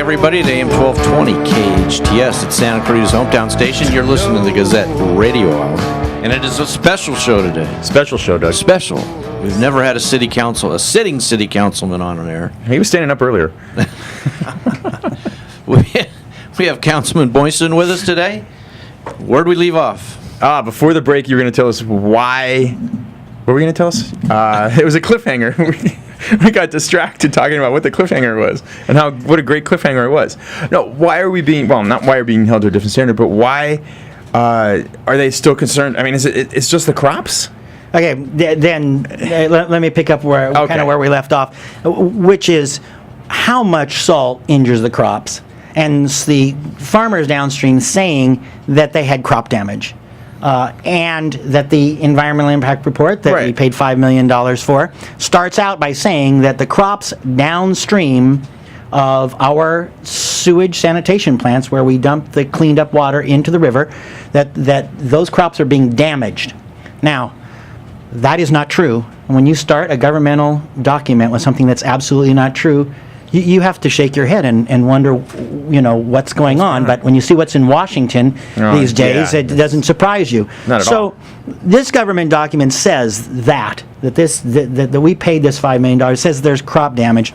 everybody, to AM 1220 KHTS at Santa Cruz hometown station. You're listening to the Gazette Radio Hour, and it is a special show today. Special show, Doug. Special. We've never had a sitting city councilman on an air. He was standing up earlier. We have Councilman Boyson with us today. Where'd we leave off? Before the break, you were going to tell us why. What were you going to tell us? It was a cliffhanger. We got distracted talking about what the cliffhanger was and what a great cliffhanger it was. No, why are we being, well, not why are we being held to a different standard, but why are they still concerned? I mean, it's just the crops? Okay, then let me pick up kind of where we left off, which is how much salt injures the crops, and the farmers downstream saying that they had crop damage. And that the environmental impact report that we paid $5 million for starts out by saying that the crops downstream of our sewage sanitation plants, where we dump the cleaned up water into the river, that those crops are being damaged. Now, that is not true. And when you start a governmental document with something that's absolutely not true, you have to shake your head and wonder, what's going on. But when you see what's in Washington these days, it doesn't surprise you. Not at all. So this government document says that we paid this $5 million. It says there's crop damage.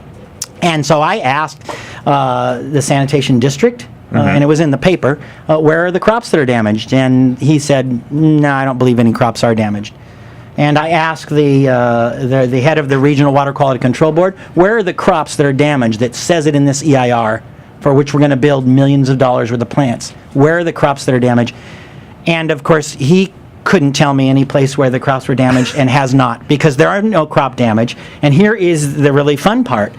And so I asked the sanitation district, and it was in the paper, where are the crops that are damaged? And he said, no, I don't believe any crops are damaged. And I asked the head of the Regional Water Quality Control Board, where are the crops that are damaged that says it in this EIR, for which we're going to build millions of dollars worth of plants? Where are the crops that are damaged? And, of course, he couldn't tell me any place where the crops were damaged, and has not, because there are no crop damage. And here is the really fun part.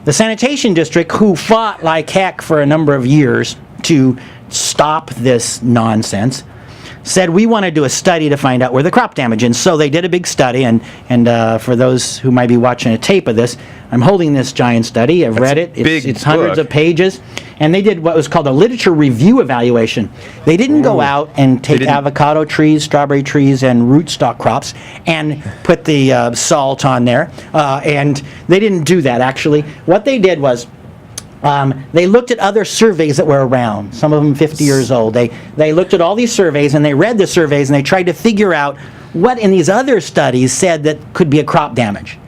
The sanitation district, who fought like heck for a number of years to stop this nonsense, said we want to do a study to find out where the crop damage is. And so they did a big study, and for those who might be watching a tape of this, I'm holding this giant study. I've read it. It's hundreds of pages. And they did what was called a literature review evaluation. They didn't go out and take avocado trees, strawberry trees, and rootstock crops and put the salt on there. And they didn't do that, actually. What they did was, they looked at other surveys that were around, some of them 50 years old. They looked at all these surveys, and they read the surveys, and they tried to figure out what in these other studies said that could be a crop damage.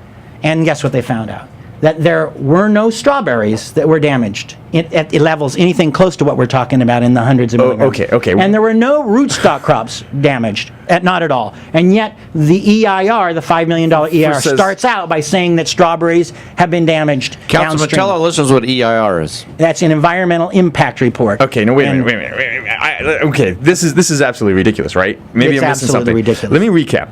And guess what they found out? That there were no strawberries that were damaged at levels anything close to what we're talking about in the hundreds of milligrams. Okay. And there were no rootstock crops damaged, not at all. And yet the EIR, the $5 million EIR, starts out by saying that strawberries have been damaged Councilman, downstream. tell our listeners what EIR is. That's an environmental impact report. Okay, no, wait a minute. Okay, this is absolutely ridiculous, right? Maybe I'm missing something. Ridiculous. Let me recap.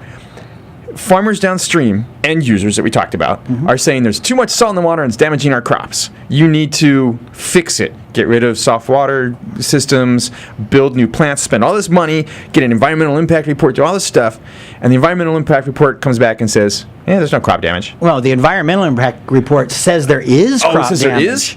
Farmers downstream, end users that we talked about, are saying there's too much salt in the water and it's damaging our crops. You need to fix it. Get rid of soft water systems, build new plants, spend all this money, get an environmental impact report, do all this stuff, and the environmental impact report comes back and says, there's no crop damage. Well, the environmental impact report says there is crop damage. There is?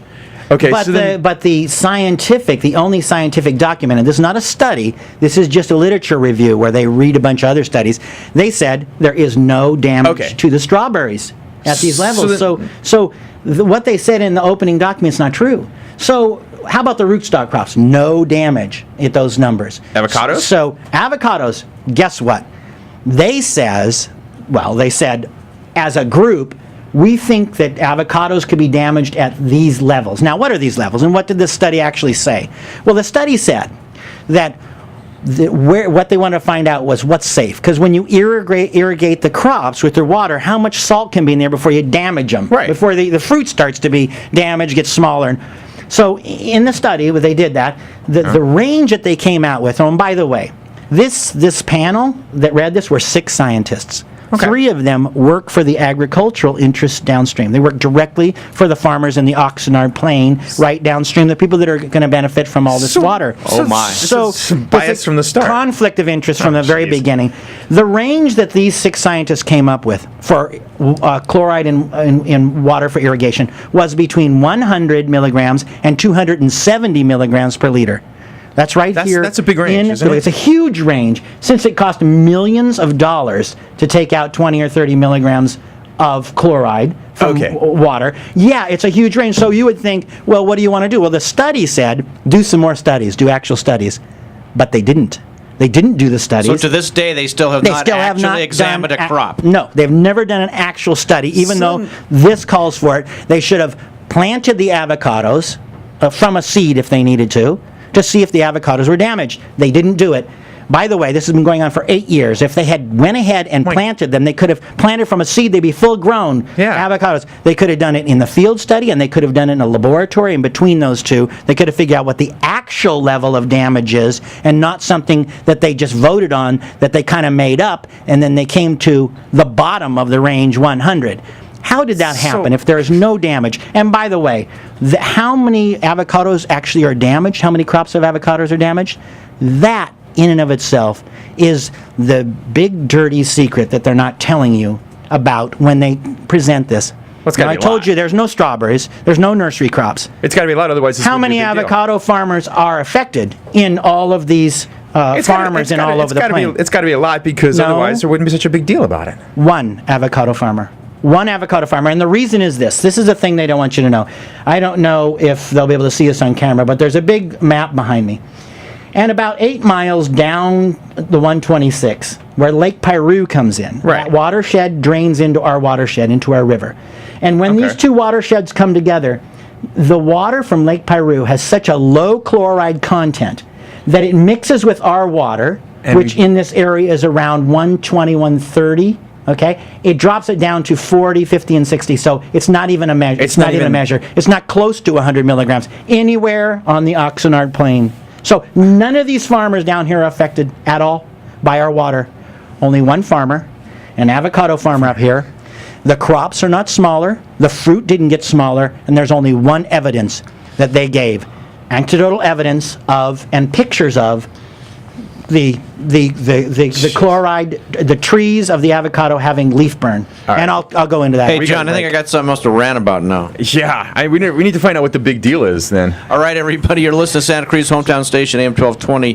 Okay, but the only scientific document, and this is not a study, this is just a literature review where they read a bunch of other studies. They said there is no damage to the strawberries at these levels. So what they said in the opening document is not true. So how about the rootstock crops? No damage at those numbers. Avocados? So avocados, guess what? They said as a group, we think that avocados could be damaged at these levels. Now, what are these levels, and what did this study actually say? Well, the study said that what they wanted to find out was what's safe. Because when you irrigate the crops with their water, how much salt can be in there before you damage them? Right. Before the fruit starts to be damaged, gets smaller. So in the study, where they did that, the range that they came out with, and by the way, this panel that read this were 6 scientists. Okay. 3 of them work for the agricultural interests downstream. They work directly for the farmers in the Oxnard Plain, right downstream, the people that are going to benefit from all this water. Oh my! So bias from the start. Conflict of interest from the very beginning. The range that these 6 scientists came up with for chloride in water for irrigation was between 100 milligrams and 270 milligrams per liter. That's here. That's a big range, isn't it? It's a huge range, since it cost millions of dollars to take out 20 or 30 milligrams of chloride from water. Yeah, it's a huge range. So you would think, well, what do you want to do? Well, the study said, do some more studies, do actual studies. But they didn't. They didn't do the studies. So to this day, they still have not actually examined a crop. No, they've never done an actual study, even though this calls for it. They should have planted the avocados from a seed if they needed to see if the avocados were damaged. They didn't do it. By the way, this has been going on for 8 years. If they had went ahead and planted them, they could have planted from a seed. They'd be full-grown avocados. They could have done it in the field study, and they could have done it in a laboratory. And between those two, they could have figured out what the actual level of damage is, and not something that they just voted on that they kind of made up, and then they came to the bottom of the range 100. How did that happen if there is no damage? And by the way, how many avocados actually are damaged? How many crops of avocados are damaged? That in and of itself is the big dirty secret that they're not telling you about when they present this. Now, I told you there's no strawberries, there's no nursery crops. It's got to be a lot, otherwise it's how many avocado farmers are affected in all of these farmers all over the plain? It's got to be a lot, because otherwise there wouldn't be such a big deal about it. One avocado farmer. One avocado farmer, and the reason is this. This is a thing they don't want you to know. I don't know if they'll be able to see this on camera, but there's a big map behind me. And about 8 miles down the 126, where Lake Piru comes in, that watershed drains into our watershed, into our river. And when these two watersheds come together, the water from Lake Piru has such a low chloride content that it mixes with our water, which in this area is around 120, 130. Okay, it drops it down to 40, 50, and 60. So it's not even a measure. It's not even a measure. It's not close to 100 milligrams anywhere on the Oxnard Plain. So none of these farmers down here are affected at all by our water. Only one farmer, an avocado farmer up here. The crops are not smaller. The fruit didn't get smaller, and there's only one evidence that they gave: anecdotal evidence of and pictures of the chloride, the trees of the avocado having leaf burn. And I'll go into that. Hey, John, I think I got something else to rant about now. Yeah, we need to find out what the big deal is then. All right, everybody, you're listening to Santa Cruz Hometown Station, AM 1220.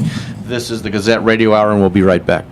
This is the Gazette Radio Hour, and we'll be right back.